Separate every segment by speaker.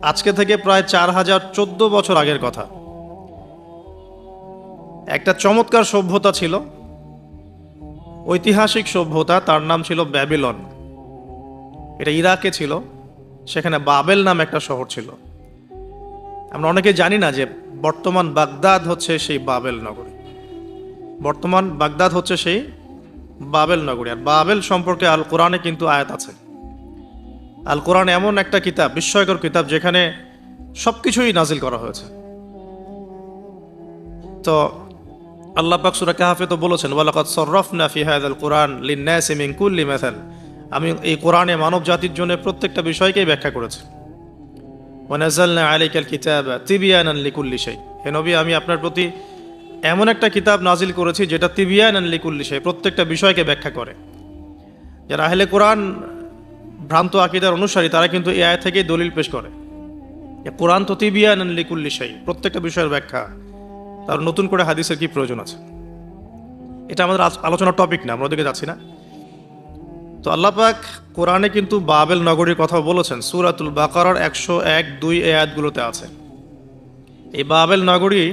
Speaker 1: আজকে থেকে প্রায় 4014 বছর আগের কথা। একটা চমৎকার সভ্যতা ছিল, ঐতিহাসিক সভ্যতা, তার নাম ছিল ব্যাবিলন। এটা ইরাকে ছিল। সেখানে বাবেল নাম একটা শহর ছিল। আমরা অনেকে জানি না যে বর্তমান বাগদাদ হচ্ছে সেই বাবেল নগরী। বর্তমান বাগদাদ হচ্ছে সেই বাবেল নগরী। আর বাবেল সম্পর্কে আল কোরআনে কিন্তু আয়াত আছে। আল কোরআন এমন একটা কিতাব, বিস্ময়কর কিতাব, যেখানে সবকিছুই নাজিল করা হয়েছে। তো আল্লাহ পাক সূরা কাহফে তো বলেছেন, ওয়ালাকাদ সাররাফনা ফি হাযাল কুরআন লিন-নাসি মিন কুল্লি মাসাল। আমি এই কোরআনে মানব জাতির জন্য প্রত্যেকটা বিষয়কেই ব্যাখ্যা করেছি। ওয়া নাযালনা আলাইকাল কিতাবা তিবয়ানান লিকুল্লি শাই। হে নবী, আমি আপনার প্রতি এমন একটা কিতাব নাজিল করেছি যেটা তিবয়ানান লিকুল্লি শাই, প্রত্যেকটা বিষয়কে ব্যাখ্যা করে। যারা আহলে কোরআন ভ্রান্ত আকীদার অনুসারী, তারা কিন্তু এই আয়াত থেকেই দলিল পেশ করে। কোরআন তো তিবয়ানান লিকুল্লি শাই, প্রত্যেকটা বিষয়ের ব্যাখ্যা। তার নতুন করে হাদিসের কি প্রয়োজন আছে? এটা আমাদের আলোচনার টপিক না, আমরা ওদিকে যাচ্ছি না। তো আল্লাহ পাক কোরআনে কিন্তু বাবেল নগরীর কথা বলেছেন। সূরাতুল বাকারার 101-2 আয়াতগুলোতে আছে। এই বাবেল নগরী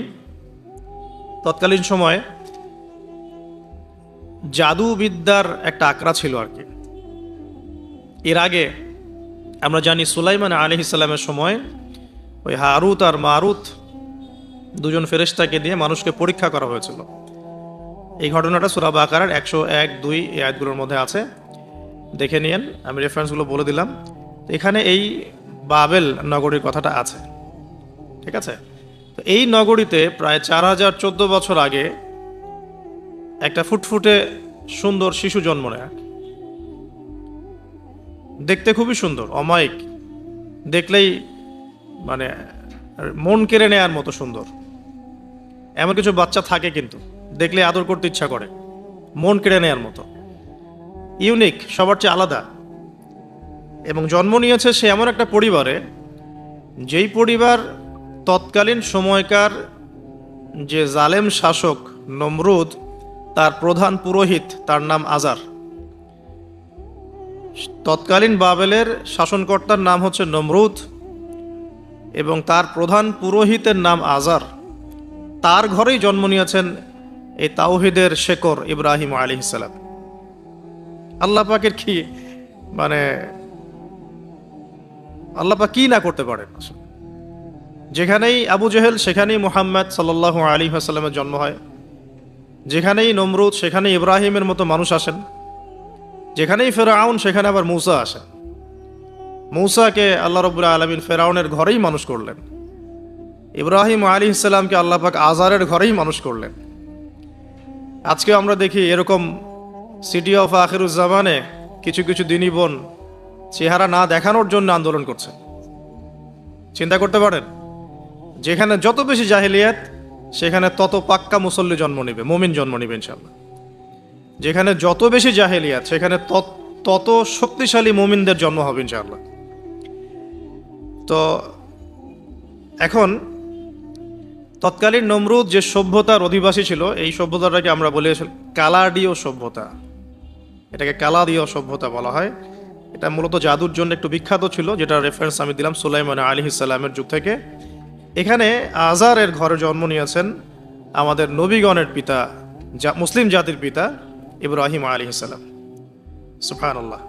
Speaker 1: তৎকালীন সময়ে জাদুবিদ্যার একটা আকড়া ছিল আর কি। এর আগে আমরা জানি সুলাইমান আলাইহিস সালামের সময় ওই হারুত আর মারুত দুজন ফেরেশতাকে দিয়ে মানুষকে পরীক্ষা করা হয়েছিল। এই ঘটনাটা সূরা বাকারার 101-2 আয়াতগুলোর মধ্যে আছে, দেখে নিয়েন। আমি রেফারেন্সগুলো বলে দিলাম। এখানে এই বাবেল নগরীর কথাটা আছে, ঠিক আছে? তো এই নগরীতে প্রায় 4014 বছর আগে একটা ফুটফুটে সুন্দর শিশু জন্ম নেয়। দেখতে খুবই সুন্দর, অমায়িক, দেখলেই মানে মন কেড়ে নেয়ার মতো সুন্দর। এমন কিছু বাচ্চা থাকে কিন্তু দেখলে আদর করতে ইচ্ছা করে, মন কেড়ে নেয়ার মতো, ইউনিক, সবার চেয়ে আলাদা। এবং জন্ম নিয়েছে সে এমন একটা পরিবারে, যেই পরিবার তৎকালীন সময়কার যে জালেম শাসক নমরুদ, তার প্রধান পুরোহিত, তার নাম আজার। তৎকালীন বাবেলের শাসনকর্তার নাম হচ্ছে নমরুদ এবং তার প্রধান পুরোহিতের নাম আজার। তার ঘরেই জন্ম নিয়েছেন এই তাওহীদের শেকর ইব্রাহিম আলাইহিস সালাম। আল্লাহ পাকের কি মানে আল্লাহ পাক কি না করতে পারেন? যেখানেই আবু জেহেল সেখানেই মুহাম্মদ সাল্লাল্লাহু আলাইহি ওয়াসাল্লামের জন্ম হয়। যেখানেই নমরুদ সেখানেই ইব্রাহিমের মতো মানুষ আসেন। যেখানেই ফেরাউন সেখানে আবার মূসা আসেন। মূসাকে আল্লাহ রাব্বুল আলামিন ফেরাউনের ঘরেই মানুষ করলেন। ইব্রাহিম আলাইহিস সালামকে আল্লাহ পাক আজারের ঘরেই মানুষ করলেন। আজকে আমরা দেখি এরকম সিটি অফ আখিরুজ্জামানে কিছু কিছু দিনী বোন চেহারা না দেখানোর জন্য আন্দোলন করছে। চিন্তা করতে পারেন, যেখানে যত বেশি জাহেলিয়াত সেখানে তত পাক্কা মুসল্লি জন্ম নেবে, মুমিন জন্ম নেবে ইনশাআল্লাহ। যেখানে যত বেশি জাহেলিয়াত সেখানে তত শক্তিশালী মুমিনদের জন্ম হবে ইনশাআল্লাহ। তো এখন তৎকালীন নমরুদ যে সভ্যতার অধিবাসী ছিল, এই সভ্যতাটাকে আমরা বলি কালাডীয় সভ্যতা। এটাকে কালাডীয় সভ্যতা বলা হয়। এটা মূলত জাদুর জন্য একটু বিখ্যাত ছিল, যেটা রেফারেন্স আমি দিলাম সুলাইমান আলাইহিস সালামের যুগ থেকে। এখানে আজারের ঘরে জন্ম নিয়েছেন আমাদের নবীগণের পিতা, মুসলিম জাতির পিতা ইব্রাহিম আলাইহিস সালাম। সুবহানাল্লাহ।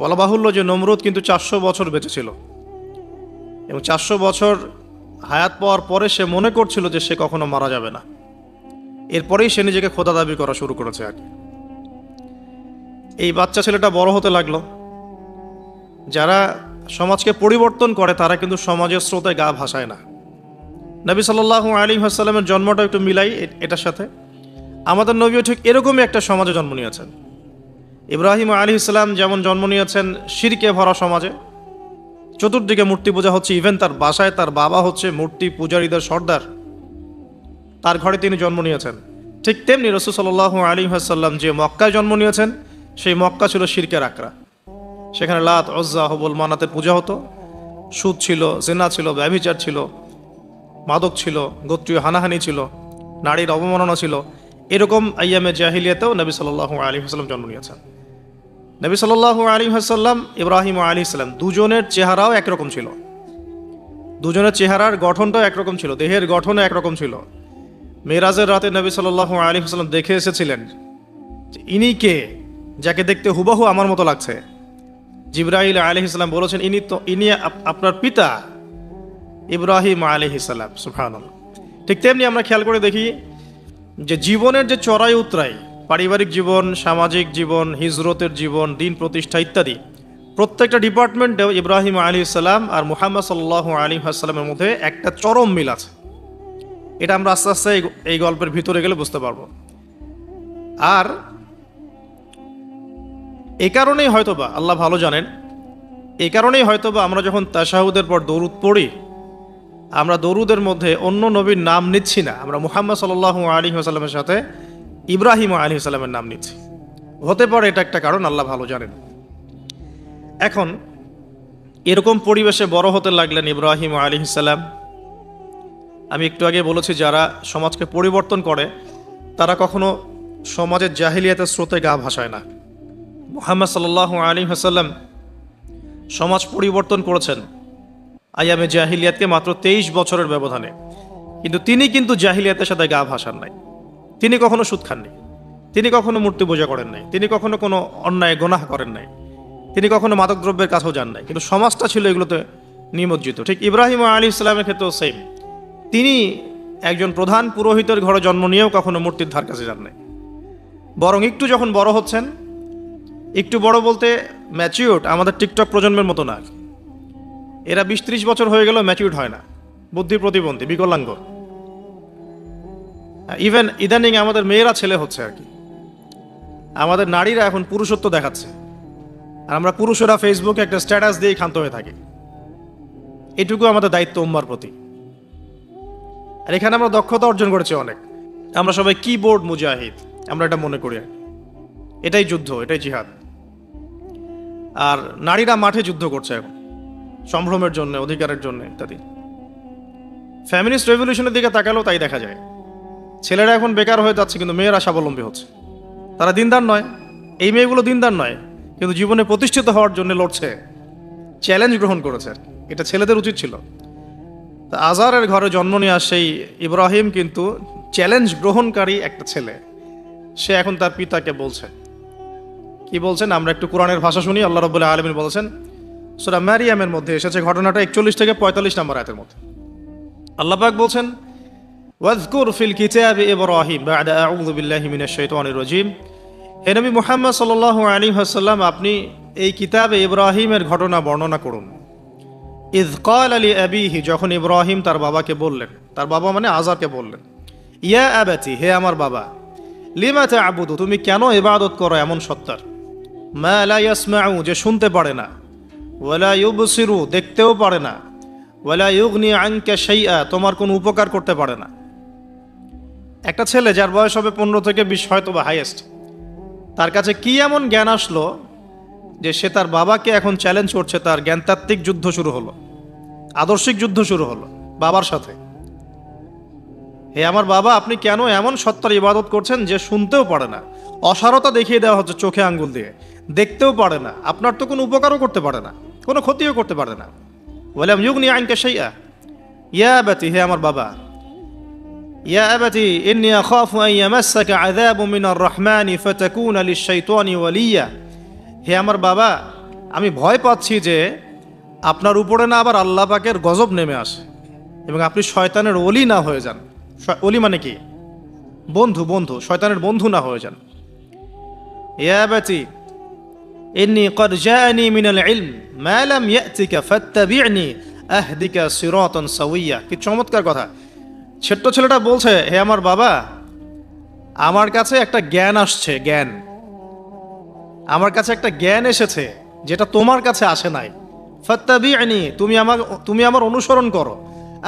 Speaker 1: বলা বাহুল্য যে নমরুদ কিন্তু 400 বছর বেঁচে ছিল এবং 400 বছর হায়াত পাওয়ার পরে সে মনে করছিল যে সে কখনো মারা যাবে না। এরপরেই সে নিজেকে খোদা দাবি করা শুরু করেছে আর কি। এই বাচ্চা ছেলেটা বড় হতে লাগলো। যারা সমাজকে পরিবর্তন করে তারা কিন্তু সমাজের স্রোতে গা ভাসায় না। নবী সাল্লাল্লাহু আলাইহি ওয়াসাল্লামের জন্মটা একটু মিলাই এটার সাথে। আমাদের নবীও ঠিক এরকমই একটা সমাজে জন্ম নিয়েছেন। ইব্রাহিম আলাইহিস সালাম যেমন জন্ম নিয়েছেন শিরকে ভরা সমাজে, চতুর্দিকে মূর্তি পূজা হচ্ছে, ইভেন তার বাসায় তার বাবা হচ্ছে মূর্তি পূজারীদের সর্দার, তার ঘরে তিনি জন্ম নিয়েছেন। ঠিক তেমনি রাসূল সাল্লাল্লাহু আলাইহি ওয়াসাল্লাম যে মক্কায় জন্ম নিয়েছেন, সেই মক্কা ছিল শিরকের আকড়া। সেখানে লাত, উজ্জা, হুবল, মানাতের পূজা হতো। সুদ ছিল, জিনা ছিল, ব্যভিচার ছিল, মাদক ছিল, গোত্রীয় হানাহানি ছিল, নারীর অবমাননা ছিল। এরকম আইয়ামে জাহিলিয়াতেও নবী সাল্লাল্লাহু আলাইহি ওয়াসাল্লাম জন্ম নিয়েছেন। নবী সাল্লাল্লাহু আলাইহি ওয়াসাল্লাম, ইব্রাহিম আলাইহিস সালাম দুজনের চেহারাও একরকম ছিল। দুজনের চেহারার গঠনটাও একরকম ছিল, দেহের গঠনও একরকম ছিল। মেরাজের রাতে নবী সাল্লাল্লাহু আলাইহি ওয়াসাল্লাম দেখে এসেছিলেন যে ইনি কে, যাকে দেখতে হুবহু আমার মতো লাগছে। জিবরাইল আলাইহিস সালাম বলেছেন ইনি আপনার পিতা ইব্রাহিম আলাইহিস সালাম। সুবহানাল্লাহ। ঠিক তেমনি আমরা খেয়াল করে দেখি যে জীবনের যে চড়াই উতরাই, পারিবারিক জীবন, সামাজিক জীবন, হিজরতের জীবন, দিন প্রতিষ্ঠা ইত্যাদি, প্রত্যেকটা ডিপার্টমেন্টেও ইব্রাহিম আলাইহিস সালাম আর মুহাম্মদ সাল্লাল্লাহু আলাইহি ওয়াসাল্লামের মধ্যে একটা চরম মিল আছে। এটা আমরা আস্তে আস্তে এই গল্পের ভিতরে গেলে বুঝতে পারবো। আর এই কারণেই হয়তোবা আল্লাহ ভালো জানেন, এই কারণেই হয়তোবা আমরা যখন তাশাহুদের পর দরুদ পড়ি, আমরা দরুদের মধ্যে অন্য নবীর নাম নিচ্ছি না, আমরা মুহাম্মদ সাল্লাল্লাহু আলাইহি ওয়াসাল্লামের সাথে ইব্রাহিম আলাইহিস সালামের নাম নিচ্ছি। হতে পারে এটা একটা কারণ, আল্লাহ ভালো জানেন। এখন এরকম পরিবেশে বড় হতে লাগলেন ইব্রাহিম আলাইহিস সালাম। আমি একটু আগে বলেছি, যারা সমাজকে পরিবর্তন করে তারা কখনো সমাজের জাহিলিয়াতের স্রোতে গা ভাসায় না। মুহাম্মদ সাল্লাল্লাহু আলাইহি ওয়াসাল্লাম সমাজ পরিবর্তন করেছেন আইয়ামে জাহিলিয়াতকে মাত্র 23 বছরের ব্যবধানে, কিন্তু জাহিলিয়াতের সাথে গা ভাসান নাই। তিনি কখনো সুদ খাননি, তিনি কখনো মূর্তি পূজা করেন নাই, তিনি কখনো কোনো অন্যায় গুনাহ করেন নাই, তিনি কখনো মাদকদ্রব্যের কাছেও যান নাই, কিন্তু সমাজটা ছিল এগুলোতে নিমজ্জিত। ঠিক ইব্রাহিম আলাইহিস সালামের ক্ষেত্রেও সেম। তিনি একজন প্রধান পুরোহিতের ঘরে জন্ম নিয়েও কখনো মূর্তির ধার কাছে যান নাই। বরং একটু যখন বড় হচ্ছেন, একটু বড় বলতে ম্যাচিউরড, আমাদের টিকটক প্রজন্মের মতো না, এরা 20-30 বছর হয়ে গেল ম্যাচিউরড হয় না, বুদ্ধি প্রতিবন্ধী, বিকলাঙ্গ। ইভেন ইদানিং আমাদের মেয়েরা ছেলে হচ্ছে আর কি। আমাদের নারীরা এখন পুরুষত্ব দেখাচ্ছে, আর আমরা পুরুষেরা ফেসবুকে একটা স্ট্যাটাস দিয়ে ক্ষান্ত হয়ে থাকি। এটুকু আমাদের দায়িত্ব উম্মার প্রতি। আর এখানে আমরা দক্ষতা অর্জন করেছি অনেক। আমরা সবাই কিবোর্ড মুজাহিদ, আমরা এটা মনে করি। এটাই যুদ্ধ, এটাই জিহাদ। আর নারীরা মাঠে যুদ্ধ করছে এখন, সম্ভ্রমের জন্য, অধিকারের জন্য ইত্যাদি। ফ্যামিলিস্ট রেভলিউশনের দিকে তাকালেও তাই দেখা যায়। ছেলেরা এখন বেকার হয়ে যাচ্ছে, কিন্তু মেয়েরা স্বাবলম্বী হচ্ছে। তারা দিনদার নয়, এই মেয়েগুলো দিনদার নয়, কিন্তু জীবনে প্রতিষ্ঠিত হওয়ার জন্য লড়ছে, চ্যালেঞ্জ গ্রহণ করেছে। এটা ছেলেদের উচিত ছিল। তা আজারের ঘরে জন্ম নেওয়া সেই ইব্রাহিম কিন্তু চ্যালেঞ্জ গ্রহণকারী একটা ছেলে। সে এখন তার পিতাকে বলছে, কি বলছেন আমরা একটু কোরআনের ভাষা শুনি। আল্লাহ রাব্বুল আলামিন বলেছেন, সূরা মারিয়ামের মধ্যে এসেছে ঘটনাটা 41 থেকে 45 নম্বর আয়াতের মধ্যে। আল্লাহ পাক বলছেন, ওয়াজকুর ফিল কিতাবি ইব্রাহিম বা'দা আউযু বিল্লাহি মিনাশ শাইতানির রাজীম। হে নবী মুহাম্মদ সাল্লাল্লাহু আলাইহি ওয়াসাল্লাম, আপনি এই কিতাবে ইব্রাহিমের ঘটনা বর্ণনা করুন। ইয ক্বালা লি আবিহি, যখন ইব্রাহিম তার বাবাকে বললেন, তার বাবা মানে আজারকে বললেন, ইয়া আবাতি, হে আমার বাবা, লিমা তা'বুদু, তুমি কেন ইবাদত করো এমন সত্তার, মা লা ইয়াসমাউ, যে শুনতে পারে না, ওয়ালা ইউবসিরু, দেখতেও পারে না, ওয়ালা ইউগনি আনকা শাইআ, তোমার কোনো উপকার করতে পারে না। একটা ছেলে যার বয়স হবে 15 থেকে 20 হয়তো বা হাইয়েস্ট, তার কাছে কি এমন জ্ঞান আসলো যে সে তার বাবাকে এখন চ্যালেঞ্জ করছে। তার জ্ঞানতাত্ত্বিক যুদ্ধ শুরু হলো, আদর্শিক যুদ্ধ শুরু হলো বাবার সাথে। হে আমার বাবা, আপনি কেন এমন সত্তার ইবাদত করছেন যে শুনতেও পারে না? অসারতা দেখিয়ে দেওয়া হচ্ছে চোখে আঙ্গুল দিয়ে, দেখতেও পারে না, আপনার তো কোনো উপকারও করতে পারে না, কোনো ক্ষতিও করতে পারে না। ওয়ালাম ইউগনি আনকা শাইআ, ইয়া আবাতি, হে আমার বাবা, ইয়া আবাতি ইন্নী আখাফু আন ইয়ামাসসাকা আযাবুম মিনার রাহমানি ফাতাকুনা লিশ-শাইতানি ওয়ালিয়া, হে আমার বাবা, আমি ভয় পাচ্ছি যে আপনার উপরে না আবার আল্লাহ পাকের গজব নেমে আসে এবং আপনি শয়তানের ওলি না হয়ে যান। ওলি মানে কি? বন্ধু, বন্ধু, শয়তানের বন্ধু না হয়ে যান। ইয়া আবাতি ইন্নী ক্বাদ জাআনি মিনাল ইলম মা লাম ইয়াতিকা ফাত্তাবি'নি আহদিকা সিরাতান সাওয়িয়া। কি চমৎকার কথা! ছোট্ট ছেলেটা বলছে, হে আমার বাবা, আমার কাছে একটা জ্ঞান আসছে, জ্ঞান, আমার কাছে একটা জ্ঞান এসেছে যেটা তোমার কাছে আসে নাই। ফাত্তাবি'নি, তুমি আমার অনুসরণ করো।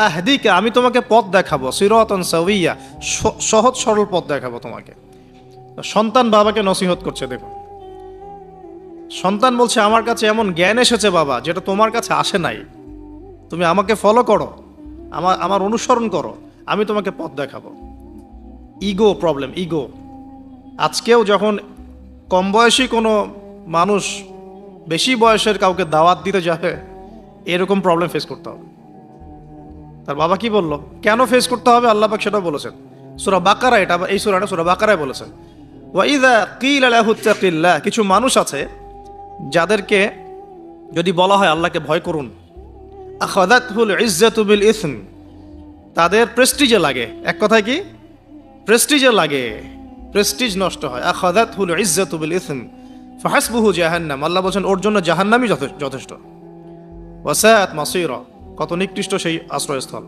Speaker 1: আহদিকা, আমি তোমাকে পথ দেখাবো। সিরাতান সাওয়িয়া, সহজ সরল পথ দেখাবো তোমাকে। সন্তান বাবাকে নসিহত করছে। দেখো, সন্তান বলছে, আমার কাছে এমন জ্ঞান এসেছে বাবা যেটা তোমার কাছে আসে নাই, তুমি আমাকে ফলো করো, আমার অনুসরণ করো, আমি তোমাকে পথ দেখাবো। Ego problem, ego. আজকেও যখন কম বয়সী কোনো মানুষ বেশি বয়সের কাউকে দাওয়াত দিতে যাবে, এরকম প্রবলেম ফেস করতে হবে। তার বাবা কি বলল, কেন ফেস করতে হবে আল্লাহ পাক সেটাও বলেছেন। সূরা বাকারা, এটা এই সূরাটা সূরা বাকারায় বলেছেন, ওয়া ইযা কিলা লাহু তাকিল্লাহ, কিছু মানুষ আছে যাদেরকে যদি বলা হয় আল্লাহকে ভয় করুন, আখাযাতহুল ইজ্জাতু বিল ইসম, তাদের প্রেস্টিজে লাগে। এক কথায় কি প্রেস্টিজে লাগে, প্রেস্টিজ নষ্ট হয়। আখাযাতহুল ইজ্জাতু বিল ইসম ফাহাসবুহু জাহান্নাম, আল্লাহ বলেন ওর জন্য জাহান্নামই যথেষ্ট। ওয়াসাআত মাসীরা, কত নিকৃষ্ট সেই আশ্রয়স্থল।